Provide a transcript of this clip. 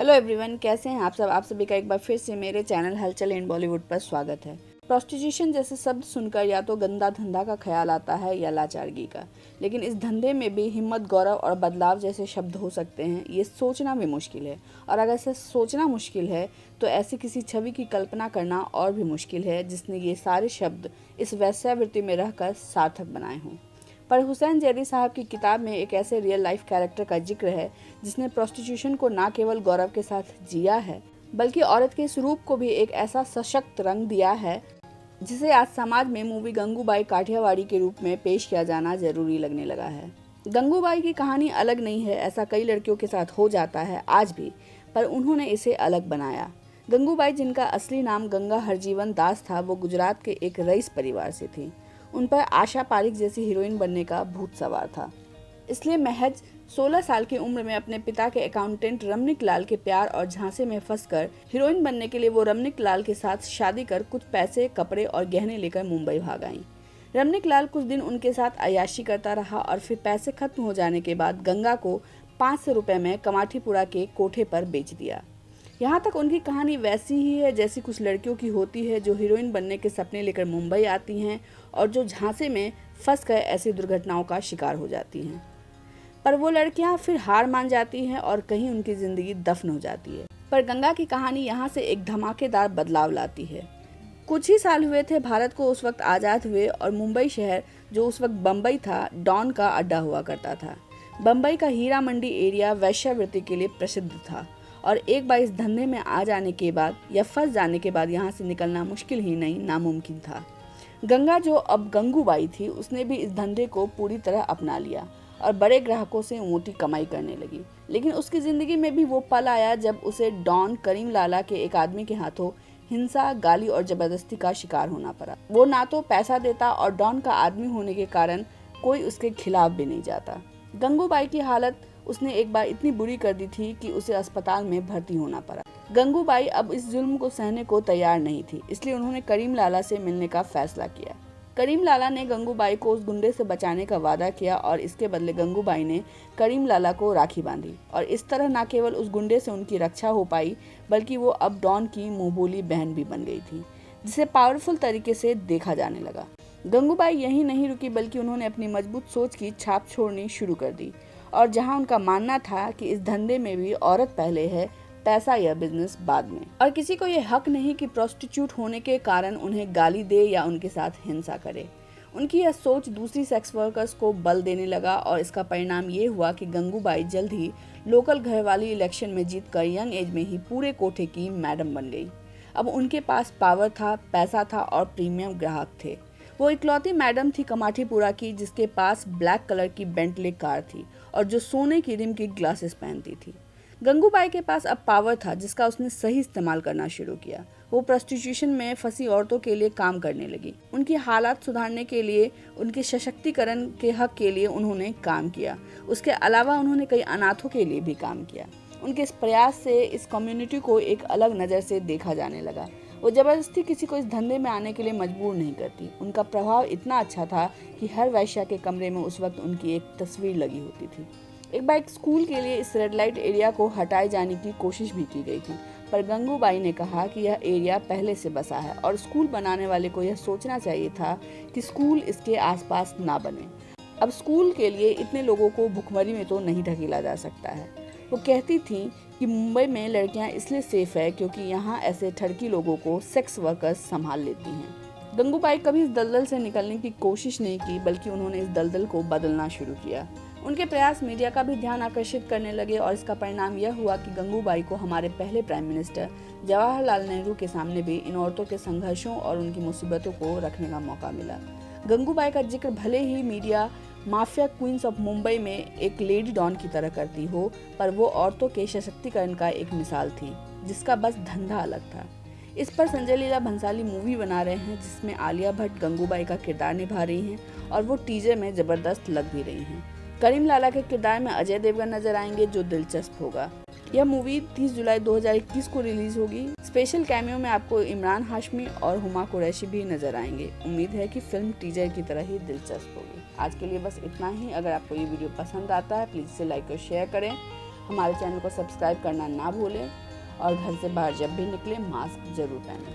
Hello everyone, कैसे हैं आप सब। आप सभी का एक बार फिर से मेरे चैनल हलचल इन बॉलीवुड पर स्वागत है। प्रोस्टिट्यूशन जैसे शब्द सुनकर या तो गंदा धंधा का ख्याल आता है या लाचारगी का, लेकिन इस धंधे में भी हिम्मत, गौरव और बदलाव जैसे शब्द हो सकते हैं, ये सोचना भी मुश्किल है। और अगर ऐसा सोचना मुश्किल है तो ऐसी किसी छवि की कल्पना करना और भी मुश्किल है जिसने ये सारे शब्द इस वैश्यावृत्ति में रहकर सार्थक बनाए हों। पर हुसैन जैदी साहब की किताब में एक ऐसे रियल लाइफ कैरेक्टर का जिक्र है जिसने प्रोस्टिट्यूशन को न केवल गौरव के साथ जिया है, बल्कि औरत के स्वरूप को भी एक ऐसा सशक्त रंग दिया है जिसे आज समाज में मूवी गंगूबाई काठियावाड़ी के रूप में पेश किया जाना जरूरी लगने लगा है। गंगूबाई की कहानी अलग नहीं है, ऐसा कई लड़कियों के साथ हो जाता है आज भी, पर उन्होंने इसे अलग बनाया। गंगूबाई, जिनका असली नाम गंगा हरजीवन दास था, वो गुजरात के एक रईस परिवार से थी। उन पर आशा पारिक जैसी हीरोइन बनने का भूत सवार था, इसलिए महज 16 साल की उम्र में अपने पिता के अकाउंटेंट रमनिक लाल के प्यार और झांसे में फंसकर हीरोइन बनने के लिए वो रमनिक लाल के साथ शादी कर कुछ पैसे, कपड़े और गहने लेकर मुंबई भाग आईं। रमनिक लाल कुछ दिन उनके साथ अय्याशी करता रहा और फिर पैसे खत्म हो जाने के बाद गंगा को 500 रुपए में कमाठीपुरा के कोठे पर बेच दिया। यहाँ तक उनकी कहानी वैसी ही है जैसी कुछ लड़कियों की होती है जो हीरोइन बनने के सपने लेकर मुंबई आती हैं और जो झांसे में फंस कर ऐसी दुर्घटनाओं का शिकार हो जाती हैं। पर वो लड़कियां फिर हार मान जाती हैं और कहीं उनकी जिंदगी दफन हो जाती है। पर गंगा की कहानी यहाँ से एक धमाकेदार बदलाव लाती है। कुछ ही साल हुए थे भारत को उस वक्त आज़ाद हुए और मुंबई शहर, जो उस वक्त बम्बई था, डॉन का अड्डा हुआ करता था। बम्बई का हीरा मंडी एरिया वैश्यावृत्ति के लिए प्रसिद्ध था और एक बार इस धंधे में आ जाने के बाद या फंस जाने के बाद यहाँ से निकलना मुश्किल ही नहीं, नामुमकिन था। गंगा, जो अब गंगूबाई थी, उसने भी इस धंधे को पूरी तरह अपना लिया और बड़े ग्राहकों से मोटी कमाई करने लगी। लेकिन उसकी जिंदगी में भी वो पल आया जब उसे डॉन करीम लाला के एक आदमी के हाथों हिंसा, गाली और जबरदस्ती का शिकार होना पड़ा। वो ना तो पैसा देता और डॉन का आदमी होने के कारण कोई उसके खिलाफ भी नहीं जाता। गंगूबाई की हालत उसने एक बार इतनी बुरी कर दी थी कि उसे अस्पताल में भर्ती होना पड़ा। गंगूबाई अब इस जुल्म को सहने को तैयार नहीं थी, इसलिए उन्होंने करीम लाला से मिलने का फैसला किया। करीम लाला ने गंगूबाई को उस गुंडे से बचाने का वादा किया और इसके बदले गंगूबाई ने करीम लाला को राखी बांधी और इस तरह न केवल उस गुंडे से उनकी रक्षा हो पाई, बल्कि वो अब डॉन की मुंहबोली बहन भी बन गई थी, जिसे पावरफुल तरीके से देखा जाने लगा। गंगूबाई यहीं नहीं रुकी, बल्कि उन्होंने अपनी मजबूत सोच की छाप छोड़नी शुरू कर दी और जहां उनका मानना था कि इस धंधे में भी औरत पहले है, पैसा या बिजनेस बाद में, और किसी को ये हक नहीं कि प्रोस्टिट्यूट होने के कारण उन्हें गाली दे या उनके साथ हिंसा करे। उनकी यह सोच दूसरी सेक्स वर्कर्स को बल देने लगा और इसका परिणाम ये हुआ कि गंगूबाई जल्द ही लोकल घरवाली इलेक्शन में जीतकर यंग एज में ही पूरे कोठे की मैडम बन गई। अब उनके पास पावर था, पैसा था और प्रीमियम ग्राहक थे। वो इकलौती मैडम थी कमाठीपुरा की जिसके पास ब्लैक कलर की बेंटले कार थी और जो सोने की रिम की ग्लासेस पहनती थी। गंगूबाई के पास अब पावर था जिसका उसने सही इस्तेमाल करना शुरू किया। वो प्रोस्टिट्यूशन में फंसी औरतों के लिए काम करने लगी। उनकी हालात सुधारने के लिए, उनके सशक्तिकरण के हक के लिए उन्होंने काम किया। उसके अलावा उन्होंने कई अनाथों के लिए भी काम किया। उनके इस प्रयास से इस कम्युनिटी को एक अलग नज़र से देखा जाने लगा। वो जबरदस्ती किसी को इस धंधे में आने के लिए मजबूर नहीं करती। उनका प्रभाव इतना अच्छा था कि हर वैश्या के कमरे में उस वक्त उनकी एक तस्वीर लगी होती थी। एक बार एक स्कूल के लिए इस रेड लाइट एरिया को हटाए जाने की कोशिश भी की गई थी, पर गंगूबाई ने कहा कि यह एरिया पहले से बसा है और स्कूल बनाने वाले को यह सोचना चाहिए था कि स्कूल इसके आसपास ना बने। अब स्कूल के लिए इतने लोगों को भुखमरी में तो नहीं ढकेला जा सकता है। वो कहती थी कि मुंबई में लड़कियां इसलिए सेफ है क्योंकि यहाँ ऐसे ठरकी लोगों को सेक्स वर्कर्स संभाल लेती हैं। गंगूबाई कभी इस दलदल से निकलने की कोशिश नहीं की, बल्कि उन्होंने इस दलदल को बदलना शुरू किया। उनके प्रयास मीडिया का भी ध्यान आकर्षित करने लगे और इसका परिणाम यह हुआ कि गंगूबाई को हमारे पहले प्राइम मिनिस्टर जवाहरलाल नेहरू के सामने भी इन औरतों के संघर्षों और उनकी मुसीबतों को रखने का मौका मिला। गंगूबाई का जिक्र भले ही media mafia queens of Mumbai में एक लेडी डॉन की तरह करती हो, पर वो औरतों के सशक्तिकरण का एक मिसाल थी जिसका बस धंधा अलग था। इस पर संजय लीला भंसाली मूवी बना रहे हैं जिसमें आलिया भट्ट गंगूबाई का किरदार निभा रही हैं और वो टीजर में जबरदस्त लग भी रही हैं। करीम लाला के किरदार में अजय देवगन नजर आएंगे जो दिलचस्प होगा। यह मूवी 30 जुलाई 2021 को रिलीज होगी। स्पेशल कैमियो में आपको इमरान हाशमी और हुमा कुरैशी भी नजर आएंगे। उम्मीद है कि फिल्म टीजर की तरह ही दिलचस्प होगी। आज के लिए बस इतना ही। अगर आपको ये वीडियो पसंद आता है प्लीज इसे लाइक और शेयर करें। हमारे चैनल को सब्सक्राइब करना ना भूलें और घर से बाहर जब भी निकलें मास्क ज़रूर पहनें।